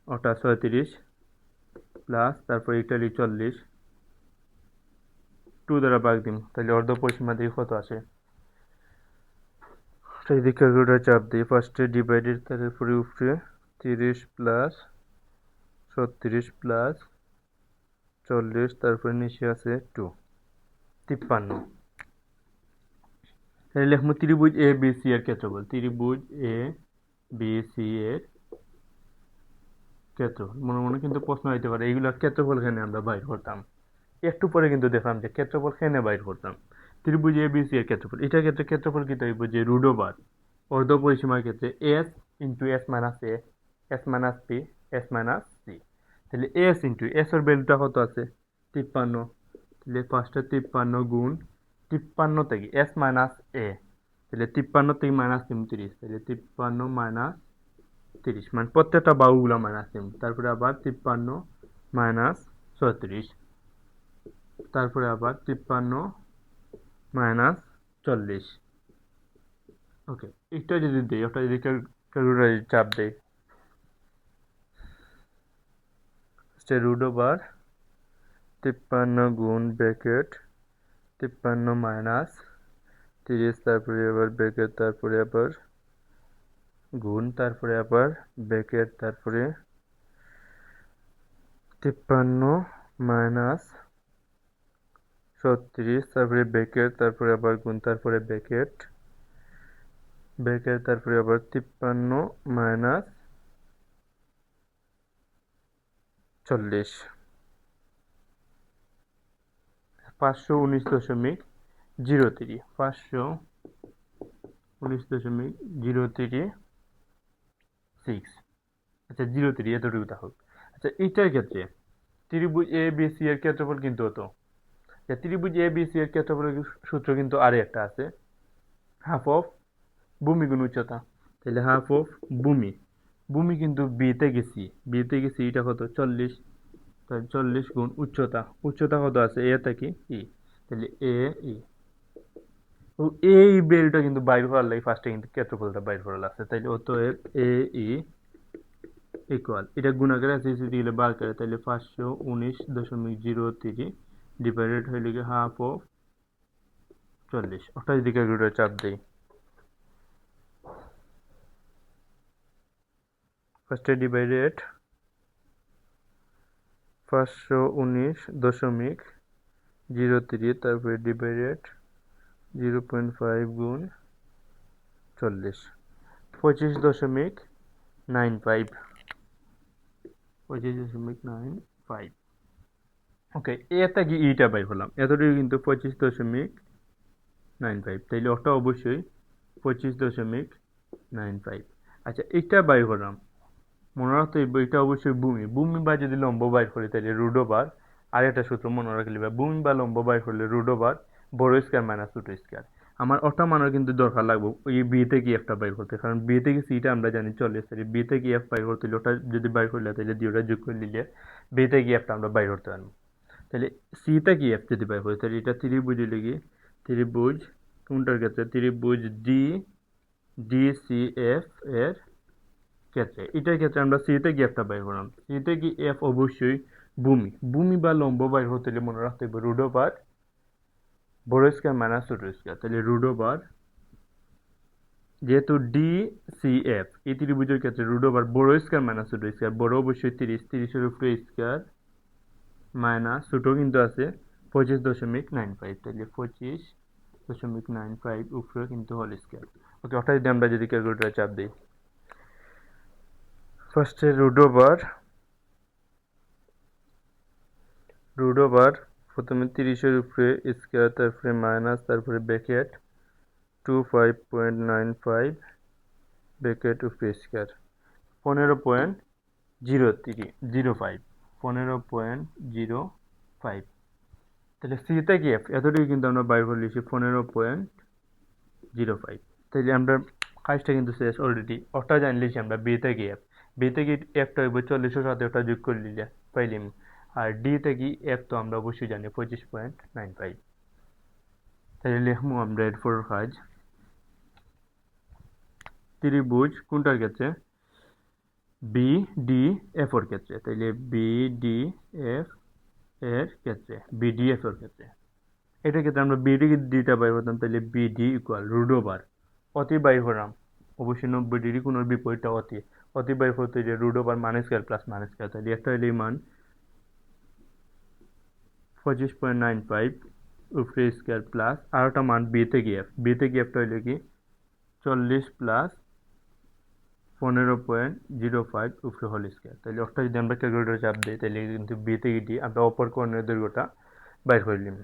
ওটা 36 প্লাস তারপর ইটালি 40 2 দ্বারা ভাগ দিন, তাহলে অর্ধ পরিসীমা দিয়ে কত আসে। সেই দিকে ক্যালকুলেটর চাপ দিই, ফার্স্টে ডিভাইডেড তারপরে উপরে 30 প্লাস 36 প্লাস 40, তারপরে নিচে আছে 2, 53। তাহলে লিখবো ত্রিভুজ এ বি সি এর ক্ষেত্রফল, ত্রিভুজ এ বি সি এর ক্ষেত্রফল। মনে মনে কিন্তু প্রশ্ন হইতে পারে এইগুলোর ক্ষেত্রফল কেন আমরা বাইর করতাম। একটু পরে কিন্তু দেখলাম যে ক্ষেত্রফল কেন বাইর করতাম। ত্রিভুজ এ বি সি এর ক্ষেত্রফল, এটার ক্ষেত্রে ক্ষেত্রফল কি হইব যে রুট ওভার অর্ধ পরিসীমার ক্ষেত্রে S into S minus A, S minus P, S minus C. তাহলে এস ইন্টু এস এর ভ্যালুটা কত আছে 53। তাহলে ফার্স্টে 53 গুণ 53 থেকে এস মাইনাস এ, তাহলে 53 থেকে মাইনাস 30, তাহলে 53 মাইনাস 30 মানে প্রত্যেকটা বাহুগুলো মাইনাস 3। তারপরে আবার 53 মাইনাস 36, তারপরে আবার 53 মাইনাস 40। ওকে, এটা যদি দিই, ওটা যদি ক্যালকুলেটরে চাপ দেই, রুট ওভার 53 গুণ ব্র্যাকেট 53 মাইনাস 30, তারপরে আবার ব্র্যাকেট, তারপরে আবার গুণ, তারপরে আবার ব্র্যাকেট, তারপরে 53 মাইনাস 36, তারপরে ব্র্যাকেট, তারপরে আবার গুণ, তারপরে ব্র্যাকেট, ব্র্যাকেট, তারপরে আবার 53 মাইনাস 40, 519.03, 519.036। আচ্ছা, 03 এতটুকু থাকুক। আচ্ছা, এইটার ক্ষেত্রে ত্রিভুজ এ বি সি এর ক্ষেত্রফল কিন্তু হতো, ত্রিভুজ এ বি সি এর ক্ষেত্রফলের সূত্র কিন্তু আরো একটা আছে, হাফ অফ ভূমি গুণ উচ্চতা। তাহলে হাফ অফ ভূমি, ভূমি কিন্তু বিতে গেছি এটা কত 40, তাহলে 40 গুণ উচ্চতা, উচ্চতা কত আছে এ থেকে ই, তাহলে এ ই। ও এই বেলটা কিন্তু বাইর করার লাগে ফার্স্টে কিন্তু ক্ষেত্রফলটা বাইর করা লাগছে। তাইলে অতএব এ ই ইকুয়াল, এটা গুণাকারে আছে দিলে বার করে, তাহলে 519.03 ডিভাইডেড হইলে গিয়ে হাফ অফ 40। ওটা যদি ক্যালকুলেটর চাপ দেই, ফার্স্টে ডিভাইডেড 519.03, তারপরে ডিভাইডেড 0.5 গুণ 40, 25.95। 25.95। ওকে, এটা কি ইটা বাই করলাম, এতটুকু কিন্তু 25.95, তাইলে ওটা অবশ্যই 25.95। আচ্ছা, এটা বাই করলাম, মনে রাখতে হইব এটা অবশ্যই ভূমি, ভূমি বা যদি লম্ব বাইর করি তাহলে রুট ওভার, আর একটা সূত্র মনে রাখলে ভূমি বা লম্ব বাইর করলে রুট ওভার বড় স্কয়ার মাইনাস ছোট স্কয়ার। আমার ওটা মানের কিন্তু দরকার লাগবে ওই বি থেকে এফটা বাইর করতে, কারণ বি থেকে সিটা আমরা জানি চলে এসেছি, বি থেকে এফ বাইর করতে হলে ওটা যদি বাইর করলে তাহলে দুইটা যোগ করে নিলে বি থেকে এফটা আমরা বাইর করতে পারবো। তাহলে সি থেকে এফ যদি বাইর করি তাহলে এটা ত্রিভুজ লেগে, ত্রিভুজ কোনটার ক্ষেত্রে, ত্রিভুজ ডি ডি সি এফ এর ক্ষেত্রে, এটার ক্ষেত্রে আমরা সি থেকে এফটা বাইর করলাম, সি থেকে এফ অবশ্যই ভূমি, ভূমি বা লম্ব বাইর হতে হলে মনে রাখতে হবে রুট ওভার বড় স্কয়ার মাইনাস ছোট স্কয়ার। তাহলে রুট ওভার, যেহেতু ডি সি এফ এই ত্রিভুজের ক্ষেত্রে রুট ওভার বড় স্কয়ার মাইনাস ছোট স্কয়ার, বড় অবশ্যই 30, 30-এর উপরে স্কয়ার মাইনাস ছোট কিন্তু আছে 25.95, তাহলে 25.95 উপরে কিন্তু হোল স্কয়ার। ওকে, ওটা যদি আমরা যদি ক্যালকুলেটরে চাপ দিই, ফার্স্টে রুট ওভার প্রথমে 30-এর উপরে স্কয়ার, তারপরে মাইনাস, তারপরে ব্র্যাকেট 25.95 ব্র্যাকেট উপরে স্কয়ার 15.0305, 15.05। তাহলে সি থেকে এফ এতটুকু কিন্তু আমরা বাইর করে লিখছি 15.05। তাহলে আমরা কাজটা কিন্তু শেষ অলরেডি, ওটা জানলেছি আমরা বি থেকে এফ, বি থেকে এফটা হইব 40-এর সাথে ওটা যোগ করে নিলে পাইলিম, আর ডি থেকে এফ তো আমরা অবশ্যই জানি 25.95। তাহলে লিখবো আমরা এরপর কাজ, ত্রিভুজ কোনটার ক্ষেত্রে, বি ডি এফ এর ক্ষেত্রে, তাইলে বি ডি এফ এর ক্ষেত্রে, বিডিএফ এর ক্ষেত্রে, এটার ক্ষেত্রে আমরা বিডি ডিটা বাই করতাম, তাহলে বিডি ইকুয়াল রুট ওভার অতি বাই করাম, অবশ্যই 90 ডিগ্রি কোন বিপরীতটা অতি, অতি বাই করতে যে root over minus square plus minus square, তাহলে একটা হইলে মান 25.95 উপরে স্কয়ার প্লাস আর একটা মান বি থেকে এফ, বি থেকে এফটা হইলে কি 40 প্লাস 15.05 উপরে হোল স্কয়ার। তাহলে ওটা যদি আমরা ক্যালকুলেটরে চাপ দিই তাহলে কিন্তু বি থেকে ডি আমরা অপর কোণের দৈর্ঘ্যটা বাইর করে নিব।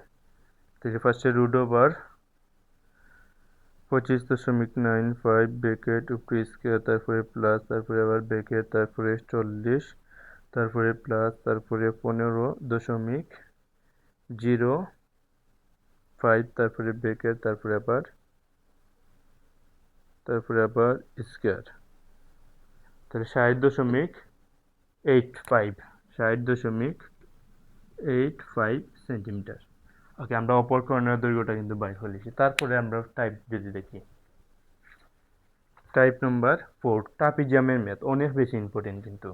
তাহলে ফার্স্টে রুট ওভার 25.95 ব্র্যাকেট উপরে স্কয়ার, তারপরে প্লাস, তারপরে আবার ব্র্যাকেট, তারপরে 40, তারপরে প্লাস, তারপরে 15.05, তারপরে ব্র্যাকেট, তারপরে আবার স্কয়ার, তাহলে 60.85, 60.85 সেন্টিমিটার। ওকে, আমরা অপর কর্নার দৈর্ঘ্যটা কিন্তু বাইর করে লিখি। তারপরে আমরা টাইপ যদি দেখি, টাইপ নাম্বার 4 ট্রাপিজিয়ামের ম্যাথ অনেক বেশি ইম্পর্টেন্ট কিন্তু।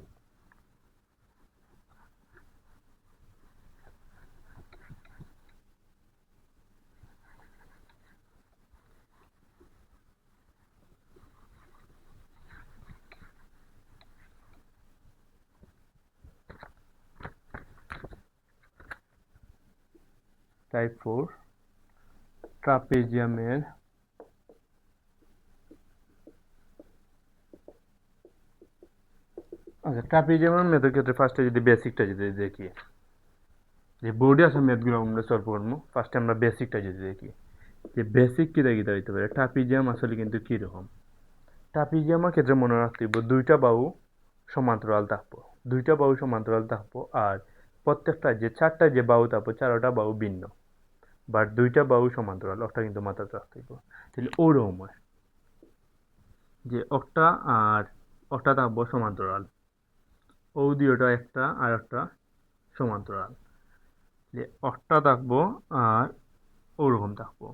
টাইপ 4 ট্রাপিজিয়ামের আচ্ছা, ট্রাপিজিয়ামের ম্যাথের ক্ষেত্রে ফার্স্টে যদি বেসিকটা যদি দেখি, যে বোর্ডে আসা ম্যাথগুলো আমরা সলভ করবো, ফার্স্টে আমরা বেসিকটা যদি দেখি যে বেসিক কী দেখি হইতে পারে, ট্রাপিজিয়াম আসলে কিন্তু কীরকম। ট্রাপিজিয়ামের ক্ষেত্রে মনে রাখতে হইব দুইটা বাহু সমান্তরাল থাকবো, দুইটা বাহু সমান্তরাল থাকবো, আর প্রত্যেকটা যে চারটা যে বাহু থাকবো চারটা বাহু ভিন্ন, বাট দুইটা বাহু সমান্তরাল, ওটা কিন্তু মাথায় রাখতে হইব। তাহলে ওরকম হয় যে একটা আর ওটা থাকবো সমান্তরাল, ও দুইটা একটা আর একটা সমান্তরাল, যে একটা থাকবো আর ওরকম থাকবো,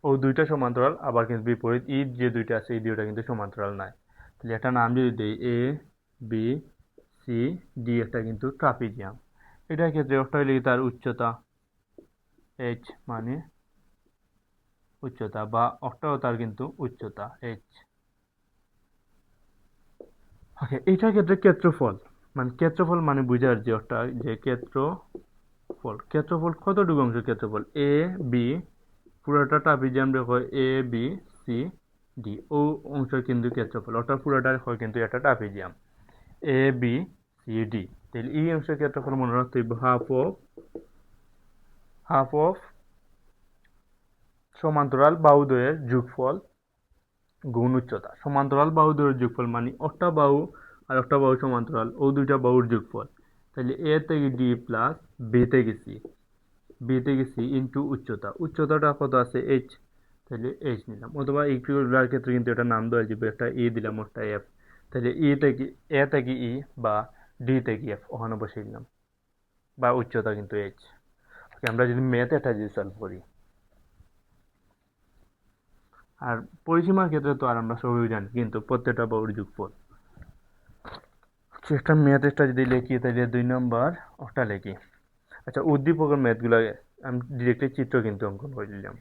ও দুইটা সমান্তরাল, আবার কিন্তু বিপরীত ই যে দুইটা আছে এই দুইটা কিন্তু সমান্তরাল নাই। তাহলে একটা নাম যদি দিই এ বি সি ডি, একটা কিন্তু ট্রাপিজিয়াম। এটার ক্ষেত্রে একটা হইলে তার উচ্চতা এইচ, মানে উচ্চতা, বা একটাও তার কিন্তু উচ্চতা এইচ। ওকে, এইটার ক্ষেত্রে ক্ষেত্রফল, মানে ক্ষেত্রফল মানে বুঝার যে একটা যে ক্ষেত্রফল, ক্ষেত্রফল কতটুকু অংশের ক্ষেত্রফল, এ বি পুরোটা ট্রাপিজিয়াম হয় এ বি সি ডি, ও অংশের কিন্তু ক্ষেত্রফল, ওটা পুরোটা হয় কিন্তু একটা trapezium. A B C D. তাহলে এই অংশের ক্ষেত্রফল মনে রাখতে হইব হাফ অফ সমান্তরাল বাহুদ্বয়ের যোগফল গুণ উচ্চতা। সমান্তরাল বাহুদ্বয়ের যোগফল মানে একটা বাহু আর একটা বাহু সমান্তরাল, ও দুইটা বাহুর যোগফল। তাহলে এ থেকে ডি প্লাস বি থেকে সি, ইন্টু উচ্চতা। উচ্চতাটা কত আছে এইচ, তাহলে এইচ নিলাম। অথবা ইকুয়াল ক্ষেত্রে কিন্তু এটা নাম দেওয়া যাবে, একটা ই দিলাম, একটা এফ। তাহলে এ থেকে ই বা ডি থেকে এফ ওখানে বসিয়ে দিলাম, বা উচ্চতা কিন্তু এইচ। আমরা যদি ম্যাথ এটা যদি সলভ করি, আর পরিসীমার ক্ষেত্রে তো আর আমরা সবই জানি, কিন্তু প্রত্যেকটা বাহুর যোগফল। একটা ম্যাথ একটা যদি লিখি তাহলে 2 নম্বর ওটা লিখি। আচ্ছা, উদ্দীপকের ম্যাথগুলো আমি ডিরেক্টলি চিত্র কিন্তু অঙ্কন করে দিলাম,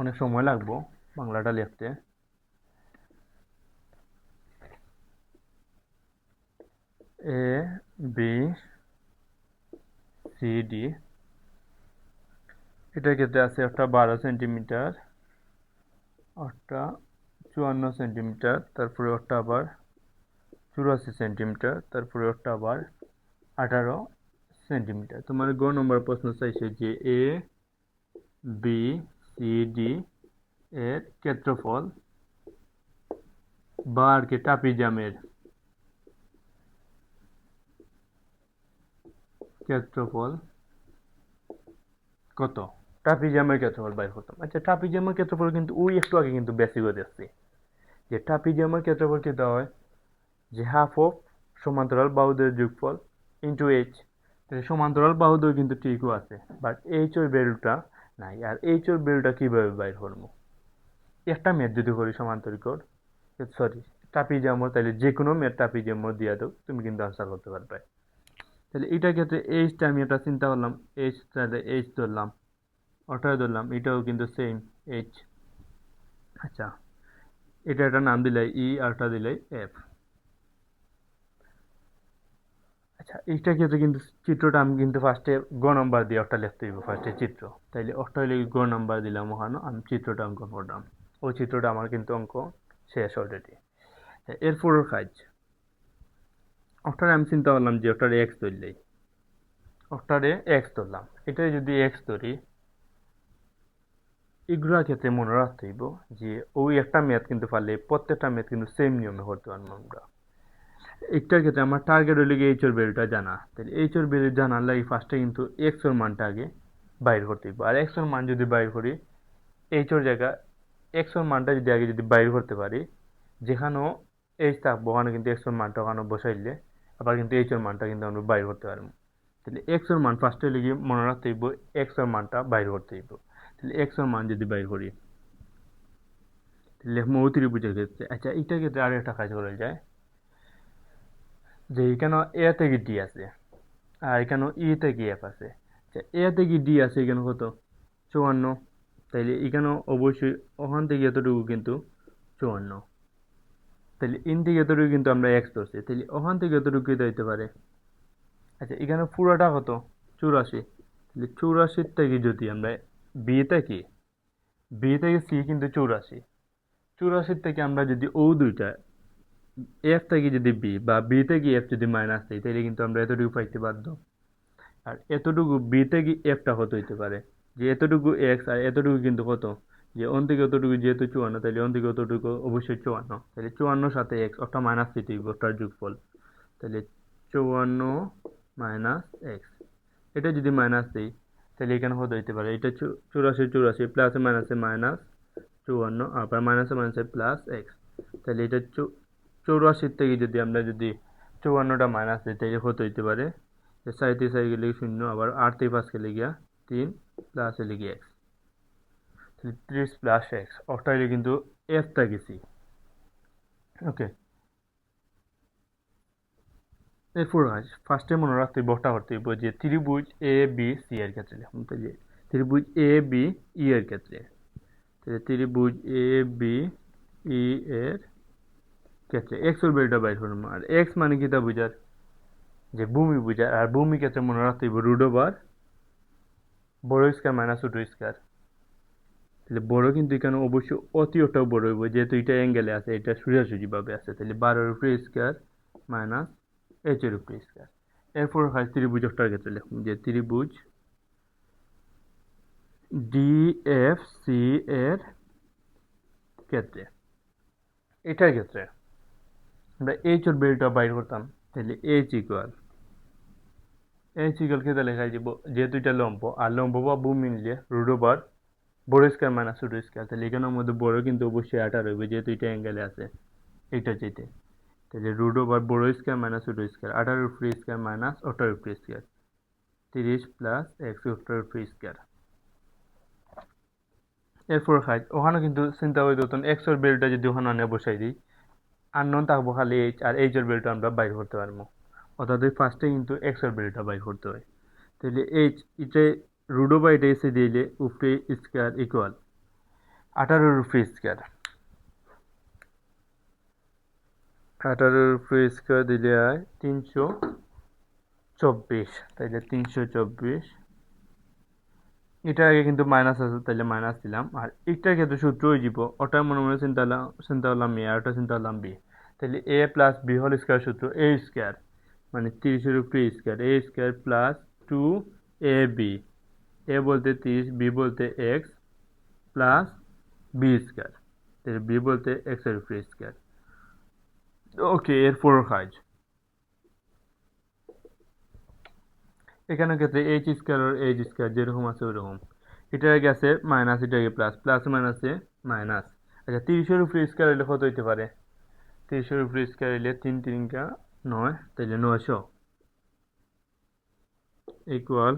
অনেক সময় লাগবো বাংলাটা লিখতে। এ বি সি ডি, এটার ক্ষেত্রে আছে একটা 12 সেন্টিমিটার, একটা 54 সেন্টিমিটার, তারপরে ওটা আবার 84 সেন্টিমিটার, তারপরে ওটা আবার 18 সেন্টিমিটার। তোমার গ নম্বর প্রশ্ন চাইছে যে এ বি সি ডি এর ক্ষেত্রফল বা আর কি ট্রাপিজামের ক্ষেত্রফল কত। ট্রাপিজামের ক্ষেত্রফল বাইর করতাম। আচ্ছা, ট্রাপিজামের ক্ষেত্রফল কিন্তু ওই একটু আগে কিন্তু বেশি করে দেখছি, যে ট্রাপিজামের ক্ষেত্রফল কি দেওয়া হয়, যে হাফ অফ সমান্তরাল বাহুদের যোগফল ইন্টু এইচ। তাহলে সমান্তরাল বাহুদের কিন্তু ঠিকও আছে, বাট এইচ এর ভ্যালুটা নাই। আর এইচ এর ভ্যালুটা কিভাবে বাইর করবো, একটা ম্যাথ যদি করি সমান্তরিকর, সরি ট্রাপিজামর, তাহলে যে কোনো ম্যাথ ট্রাপিজামর দিয়ে দাও, তুমি কিন্তু আনসার করতে পারবে। তাহলে এটার ক্ষেত্রে এইচটা আমি এটা চিন্তা করলাম, এইচ, তাহলে এইচ ধরলাম, ওটাই ধরলাম, এটাও কিন্তু সেম এইচ। আচ্ছা, এটা একটা নাম দিলাই ই, আরটা দিলাই এফ। আচ্ছা, এইটার ক্ষেত্রে কিন্তু চিত্রটা আমি কিন্তু ফার্স্টে গ নাম্বার দিয়ে ওটা লিখতে হইব, ফার্স্টে চিত্র। তাইলে ওটা হইলে গ নাম্বার দিলাম, ওখানে আমি চিত্রটা অঙ্কন করলাম। ওই চিত্রটা আমার কিন্তু অঙ্ক শেষ অলরেডি। এরপরের কাজ, ওটারে আমি চিন্তা করলাম যে ওটারে এক্স ধরলেই, ওটারে এক্স ধরলাম। এটাই যদি এক্স ধরি, এগুলোর ক্ষেত্রে মনে রাখতে হইব যে ওই একটা ম্যাথ কিন্তু পারলে প্রত্যেকটা ম্যাথ কিন্তু সেম নিয়মে করতে পারবো আমরা। একটার ক্ষেত্রে আমার টার্গেট হইলে গিয়ে এইচ এর ভ্যালুটা জানা। তাহলে এইচ এর ভ্যালু জানার লাগে ফার্স্টে কিন্তু এক্স এর মানটা আগে বাইর করতে হইব। আর এক্স এর মান যদি বাইর করি, এইচ এর জায়গা এক্স এর মানটা যদি আগে যদি বাইর করতে পারি, যেখানেও এইচ থাকবো ওখানে কিন্তু এক্স এর মানটা ওখানে বসাইলে আবার কিন্তু এইচ এর মানটা কিন্তু আমরা বাইর করতে পারবো। তাহলে এক্স এর মান ফার্স্টে লিখে মনে রাখতে হইব, এক্স এর মানটা বাইর করতে হইব। তাহলে এক্স এর মান যদি বাইর করি, তাহলে লিখবো ত্রিভুজের ক্ষেত্রে। আচ্ছা, এইটার ক্ষেত্রে আর একটা কাজ করা যায়, যে এখানে এ থেকে ডি আছে, আর এখানে ই থেকে এফ আছে। আচ্ছা, এ থেকে ডি আছে এখানে কত, 54। তাইলে এখানেও অবশ্যই ওখান থেকে এতটুকু কিন্তু 54। তাহলে ইন থেকে এতটুকু কিন্তু আমরা এক্স ধরছি, তাহলে ওখান থেকে এতটুকু হইতে পারে। আচ্ছা, এখানে পুরোটা কত, 84। তাহলে 84 থেকে যদি আমরা বি থেকে সি কিন্তু 84, 84 থেকে আমরা যদি ও দুইটা এফ থেকে যদি বি বা বি থেকে এফ যদি মাইনাস দিই, তাহলে কিন্তু আমরা এতটুকু পাইতে বাধ্য। আর এতটুকু বি থেকে এফটা কত হইতে পারে, যে এতটুকু এক্স আর এতটুকু কিন্তু কত, যে অন থেকে অতটুকু যেহেতু 54, তাহলে অন থেকে অতটুকু অবশ্যই 54। তাহলে 54 সাথে এক্স, ওটা মাইনাস দিতে হইব, ওটার যোগফল। তাহলে 54 মাইনাস এক্স, এটা যদি মাইনাস দিই, তাহলে এখানে কত হইতে পারে, এটা 84, 84 প্লাসে মাইনাসে মাইনাস 54, আবার মাইনাসে মাইনাসে প্লাস এক্স। তাহলে এটা 84 থেকে যদি আমরা যদি 54টা মাইনাস দিই, তাহলে কত হইতে পারে, 4 গেলে 0, আবার 8 থেকে 5 গেলে গিয়া 3, প্লাস হলে গিয়ে এক্স। তাহলে 30 প্লাস এক্স, ওটা হইলে কিন্তু এফ গেছি। ওকে, এরপর আজ ফার্স্টে মনে রাখতে বটা করতে হইব যে ত্রিভুজ এ বি সি এর ক্ষেত্রে লিখুন। তাহলে ত্রিভুজ এ বি ই এর ক্ষেত্রে, তাহলে ত্রিভুজ এ বি ই এর ক্ষেত্রে এক্স এর ভ্যালুটা বাইর করবো। আর এক্স মানে কি তা বুঝার, যে ভূমি বুঝার। আর ভূমি ক্ষেত্রে মনে রাখতে হইব রুট ওভার বড় স্কয়ার মাইনাস ছোট স্কয়ার। তাহলে বড় কিন্তু এখানে অবশ্যই অতিটাও বড় হইব, যেহেতু এটা অ্যাঙ্গেলে আছে, এটা সোজাসুজি ভাবে আছে। তাহলে 12 এর উপরে স্কয়ার মাইনাস এইচ এর উপরে স্কোয়ার। এরপর হয় ত্রিভুজটার ক্ষেত্রে লিখুন যে ত্রিভুজ ডিএফসি এর ক্ষেত্রে, এটার ক্ষেত্রে আমরা এইচ এর ভ্যালুটা বাইর করতাম, তাহলে এইচ ইকুয়াল খেতে লেখা যাব, যেহেতু এটা লম্ব আর লম্ব বা ভূমি মিলিয়ে রুট ওভার বড় স্কোয়ার মাইনাস ছোট স্কোয়ার, তাহলে এখানের মধ্যে বড় কিন্তু অবশ্যই 18 রইবে, যেহেতু এটা অ্যাঙ্গেলে আছে এইটা যেতে, তাহলে রুট ওভার বড় স্কোয়ার মাইনাস ছোট স্কোয়ার, 18 উপরে স্কোয়ার মাইনাস 18 উপরে স্কোয়ার, 30 প্লাস এক্স উপরে স্কোয়ার। এরপর খাই ওখানে কিন্তু চিন্তা করে দেখুন এক্স এর ভ্যালুটা যদি ওখানে আনে বসাই দিই, আননোন থাকবো খালি এইচ, আর এইচ এর ভ্যালুটা আমরা বাইর করতে পারবো, অর্থাৎ ফার্স্টে কিন্তু এক্স এর ভ্যালুটা বাইর করতে হয়। তাহলে এইচ এটা রুট ওভার এটা এসে দিলে উপরে স্কোয়ার ইকুয়াল 18 উপরে স্কোয়ার, 18 উপরে স্কোয়ার দিলে হয় 324, তাইলে 324, এটার আগে কিন্তু মাইনাস আছে তাহলে মাইনাস দিলাম, আর এটার ক্ষেত্রে সূত্র হয়ে যাব, ওটা মনে মনে চিন্তা করলাম এ আর ওটা চিন্তা করলাম বি, তাহলে এ প্লাস বি হোল স্কোয়ার সূত্র এ স্কোয়ার মানে 30 উপরে স্কোয়ার, এ স্কোয়ার প্লাস 2ab, এ বলতে 30, বি বলতে এক্স প্লাস বি স্কোয়ার, তাহলে বি বলতে এক্স এর উপরে স্কোয়ার। ওকে, এরপর কাজ এখানে ক্ষেত্রে এইচ স্কোয়ার আর এইচ স্কোয়ার যেরকম আছে ওরকম, এটার আগে আছে মাইনাস, এটা আগে প্লাস, প্লাস মাইনাসে মাইনাস। আচ্ছা 30 উপরে স্কোয়ার হলে কত হইতে পারে, 30 উপরে স্কোয়ার হলে 3 3 9, তাইলে 900 ইকুয়াল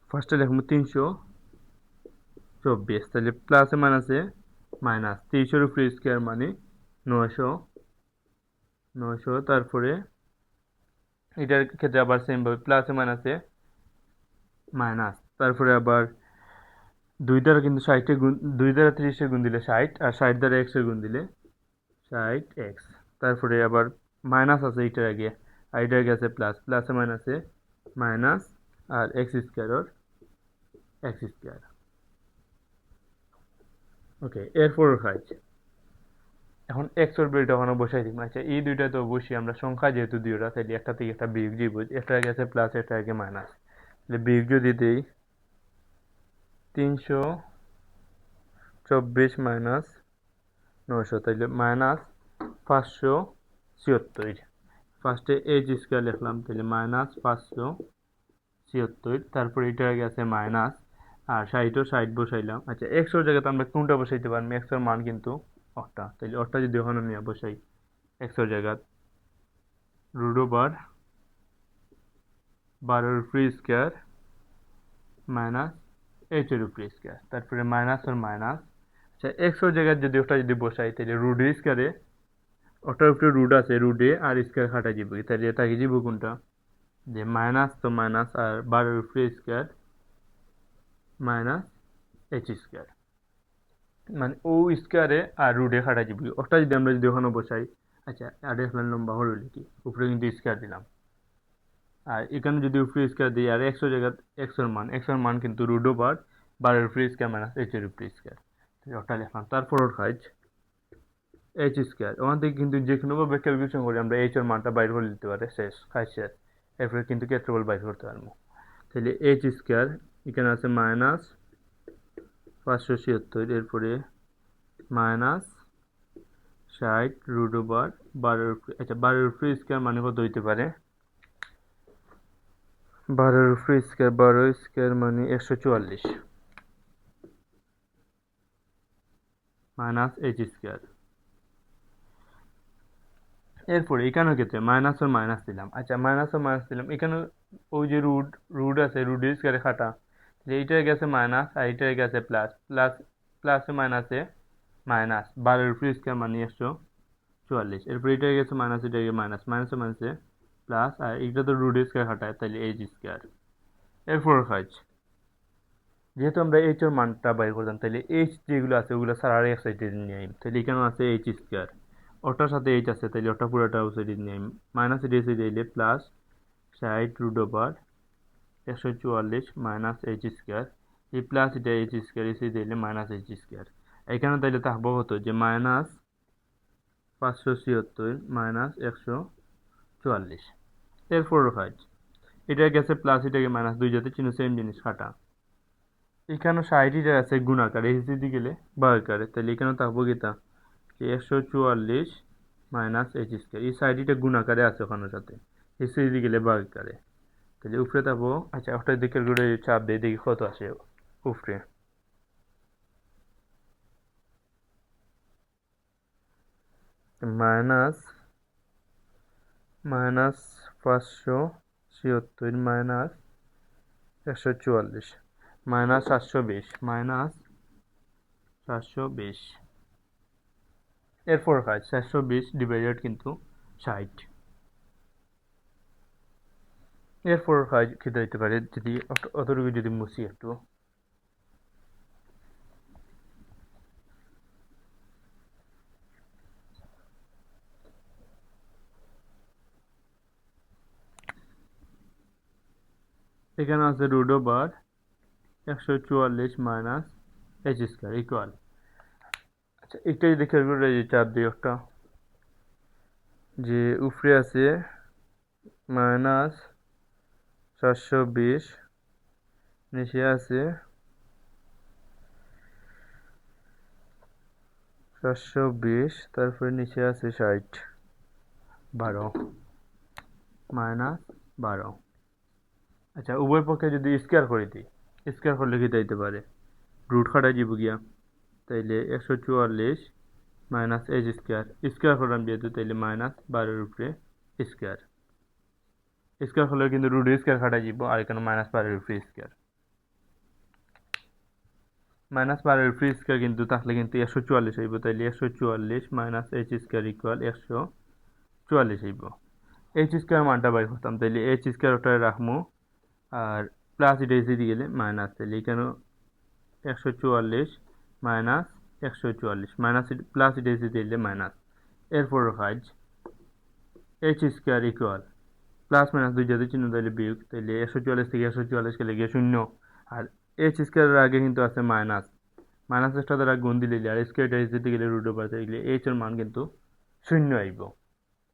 ফার্স্টে লিখবো 324, তাহলে প্লাসে মাইনাসে মাইনাস, 30 উপরে স্কোয়ার মানে 900, তারপরে এটার ক্ষেত্রে আবার সেম ভাবে প্লাসে মাইনাসে মাইনাস, তারপরে আবার 2 দ্বারা কিন্তু 60 গুণ, 2 দ্বারা 30 গুণ দিলে 60, আর 60 দ্বারা x গুণ দিলে 60x, তারপরে আবার মাইনাস আছে এটার আগে, আর এটার আগে আছে প্লাস, প্লাসে মাইনাসে মাইনাস, আর এক্স স্কোয়ার ওর এক্স স্কোয়ার। ওকে, এরপর কাজ এখন এক্স এর ভ্যালুটা ওখানে বসাই দিব। আচ্ছা এই দুইটা তো অবশ্যই আমরা সংখ্যা যেহেতু দুইটা, তাহলে একটা থেকে একটা বিয়োগ দিব, একটা আগে আছে প্লাস, একটা আগে মাইনাস, তাহলে বিয়োগ যদি দিই 324 মাইনাস 900, তাইলে মাইনাস 576, ফার্স্টে এইচ স্কোয়ার লিখলাম, তাহলে মাইনাস 576, তারপরে এটার আগে আছে মাইনাস, আর 60 বসাইলাম। আচ্ছা এক্স এর জায়গাতে আমরা কোনটা বসাইতে পারবো, এক্স এর মান কিন্তু অটা, তাহলে অটা যদি ওখানে নিয়ে বসাই এক্স এর জায়গা রুট ওভার 12 উপরে স্কোয়ার মাইনাস এইচ এর উপরে স্কোয়ার, তারপরে মাইনাস আর মাইনাস। আচ্ছা এক্স এর জায়গায় যদি ওটা যদি বসাই, তাহলে রুট স্কোয়ারে ওটার উপরে রুট আছে, রুটে আর স্কোয়ার খাটা যাবে, তাহলে তাকে যাব কোনটা, যে মাইনাস তো মাইনাস, আর 12 উপরে স্কোয়ার মাইনাস এইচ স্কোয়ার, মানে ও স্কোয়ারে আর রুটে খাটা যাবে, ওটা যদি আমরা যদি ওখানে বসাই। আচ্ছা আর এখানে লম্বা হলো কি, উপরে কিন্তু স্কোয়ার দিলাম, আর এখানে যদি উপরে স্কোয়ার দিই, আর একশো জায়গা এক্স এর মান কিন্তু রুট ওভার 12 উপরে স্কোয়ার মাইনাস এইচ এর উপরে স্কোয়ার, ওটা লিখলাম। তারপর ওর কাজ এইচ স্কোয়ার, ওখান থেকে কিন্তু যে কোনোভাবে ক্যালকুলেশন করে আমরা এইচ এর মানটা বাইর করে দিতে পারে, শেষ কাজ শেষ। এরপরে কিন্তু ক্ষেত্রফল বাইর করতে পারবো, তাহলে এইচ স্কোয়ার এখানে আছে মাইনাস 576, এরপরে মাইনাস 60 রুট ওভার 12, আচ্ছা 12 উপরে স্কোয়ার মানে কত হইতে পারে, 12 উপরে স্কোয়ার 12 স্কোয়ার মানে 144 মাইনাস এইচ স্কোয়ার। এরপরে এখানেও ক্ষেত্রে মাইনাস আর মাইনাস দিলাম। আচ্ছা মাইনাস আর মাইনাস দিলাম, এখানে ওই যে রুট আছে, রুট স্কোয়ারে খাটা, যে এইটার গেছে মাইনাস আর এইটার গেছে প্লাস, প্লাসে মাইনাসে মাইনাস, 12 উপরে স্কোয়ার মানে 144, এরপর এটার গেছে মাইনাস, এটা মাইনাস, মাইনাসে মাইনাসে প্লাস, আর এটা তো রুট স্কোয়ার খাটায়, তাহলে এইচ স্কোয়ার। এরপর কাজ যেহেতু আমরা এইচ এর মানটা বাইর করতাম, তাহলে এইচ যেগুলো আছে ওগুলো সারার এক সাইডে নিয়ে আইম, তাহলে এখানেও আছে এইচ স্কোয়ার, ওটার সাথে এইচ আছে, তাহলে ওটা পুরোটা ওই সাইডে নিয়ে আইম, মাইনাস এটা এসে দিলে plus 60 root over 144 minus H square, এই প্লাস এটা এইচ স্কোয়ার এসে দিলে মাইনাস এইচ স্কোয়ার। এখানে তাহলে থাকবো হতো যে মাইনাস 576 মাইনাস 144। এরপর কাজ, এটা গেছে প্লাস, এটাকে মাইনাস, দুই জাতি চিহ্ন সেম জিনিস কাটা। এখানে 60 আছে গুণাকারে, হিসিদি গেলে ভাগাকারে, তাহলে এখানে থাকবো গীতা 144 মাইনাস এইচ স্কোয়ার। এই 60টা গুণাকারে আছে ওখানের সাথে, হিসিদি গেলে ভাগাকারে, তাহলে উপরে থাকবো। আচ্ছা, একটা দিকে করে চাপ দিয়ে দেখি কত আসে উপরে। Minus minus 576 minus 144 minus 720 minus 720। এরপর কাজ 720 ডিভাইডেড কিন্তু 60। এরপর কাজ খেতে দিতে পারে যদি অতটুকু যদি মুছি একটু। এখানে আছে root over 144 minus H square equal. আচ্ছা, একটা যদি খেয়াল করে চাপ দিই একটা, যে উপরে আছে মাইনাস 720, নিচে আছে 720, তারপরে নিচে আছে 60, 12 মাইনাস 12। আচ্ছা, উভয় পক্ষে যদি স্কোয়ার করে দিই, স্কোয়ার করলে কি দিতে পারে, রুট খাটাই যাব গিয়া, তাইলে 144 মাইনাস এইচ স্কোয়ার, স্কোয়ার করলাম যেহেতু, তাইলে মাইনাস 12 উপরে স্কোয়ার। স্কোয়ার করলে কিন্তু রুট স্কোয়ার খাটাই যাব, আর এখানে মাইনাস 12 উপরে স্কোয়ার। মাইনাস 12 উপরে স্কোয়ার কিন্তু থাকলে কিন্তু 144 হইব, তাইলে 144 মাইনাস এইচ স্কোয়ার ইকুয়াল 144 হইব। এইচ স্কোয়ার মানটা বাই করতাম, তাইলে এইচ স্কোয়ার ওটা রাখবো, আর প্লাস এটা এসে দিয়ে গেলে মাইনাস, তাহলে এখানে 144 মাইনাস 144 মাইনাস প্লাস এটা এসে দিলে মাইনাস। এরপর কাজ H square equal plus minus দুই জাতীয় চিহ্ন তাহলে বিয়োগ, তাহলে 144 থেকে 144 গেলে গিয়ে 0, আর এইচ স্কোয়ারের আগে কিন্তু আছে মাইনাস, মাইনাস একটা দ্বারা গুণ দিলে আর স্কোয়ারটা এসে দিতে গেলে রুট ওভার, তাইলে এইচ এর মান কিন্তু 0 আইব।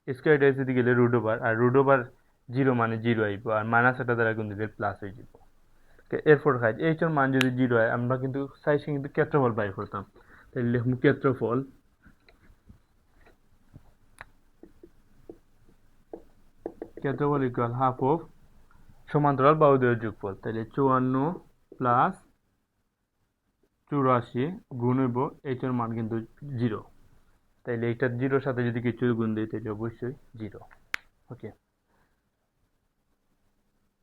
স্কোয়ারটা এসে দিতে গেলে রুট ওভার, আর রুট ওভার 0 মানে 0 আইব, আর মাইনাস একটা দ্বারা গুণ দিলে প্লাস হয়ে যাব। এরপর কাজ এইচ এর মান যদি 0 হয়, আমরা কিন্তু চাইছি কিন্তু ক্ষেত্রফল বাই করতাম, তাহলে লিখবো ক্ষেত্রফল ইকুয়াল হাফ অফ সমান্তরাল বাহুদ্বয়ের যোগফল, তাহলে 54 প্লাস 84 গুণ হইব এইচ এর মান কিন্তু 0, তাইলে এইটা 0 সাথে যদি কিছু গুণ দিই তাহলে অবশ্যই 0। ওকে।